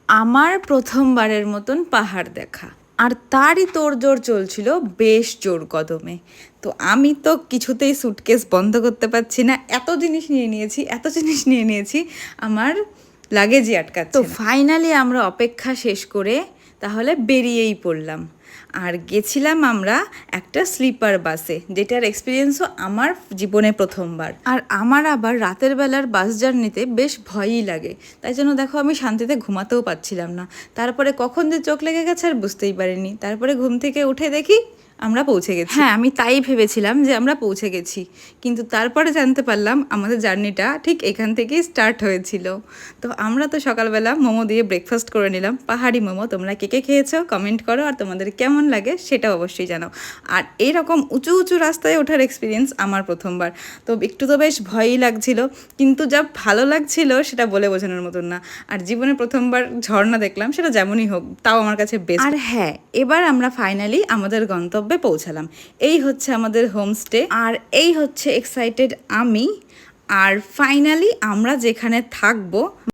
আমার প্রথমবারের মতন পাহাড় দেখা, আর তারই তোড়জোড় চলছিল বেশ জোর কদমে। তো আমি তো কিছুতেই সুটকেস বন্ধ করতে পারছি না, এত জিনিস নিয়ে নিয়েছি আমার লাগেজই আটকাচ্ছে তো ফাইনালি আমরা অপেক্ষা শেষ করে তাহলে বেরিয়েই পড়লাম। আর গেছিলাম আমরা একটা স্লিপার বাসে, যেটার এক্সপিরিয়েন্সও আমার জীবনে প্রথমবার। আর আমার আবার রাতের বেলার বাস জার্নিতে বেশ ভয়ই লাগে, তাই জন্য দেখো আমি শান্তিতে ঘুমাতেও পারছিলাম না। তারপরে কখন যে চোখ লেগে গেছে আর বুঝতেই পারিনি। তারপরে ঘুম থেকে উঠে দেখি আমরা পৌঁছে গেছি। হ্যাঁ, আমি তাই ভেবেছিলাম যে আমরা পৌঁছে গেছি, কিন্তু তারপরে জানতে পারলাম আমাদের জার্নিটা ঠিক এখান থেকেই স্টার্ট হয়েছিল। তো আমরা তো সকালবেলা মোমো দিয়ে ব্রেকফাস্ট করে নিলাম, পাহাড়ি মোমো। তোমরা কে কে খেয়েছো কমেন্ট করো, আর তোমাদের কেমন লাগে সেটাও অবশ্যই জানাও। আর এইরকম উঁচু উঁচু রাস্তায় ওঠার এক্সপিরিয়েন্স আমার প্রথমবার, তো একটু তো বেশ ভয়ই লাগছিল, কিন্তু যা ভালো লাগছিল সেটা বলে বোঝানোর মতন না। আর জীবনে প্রথমবার ঝর্ণা দেখলাম, সেটা যেমনই হোক তাও আমার কাছে বেস্ট। আর হ্যাঁ, এবার আমরা ফাইনালি আমাদের গন্তব্যে পৌঁছালাম। এই হচ্ছে আমাদের হোমস্টে, আর এই হচ্ছে এক্সাইটেড আমি। আর ফাইনালি আমরা যেখানে থাকবো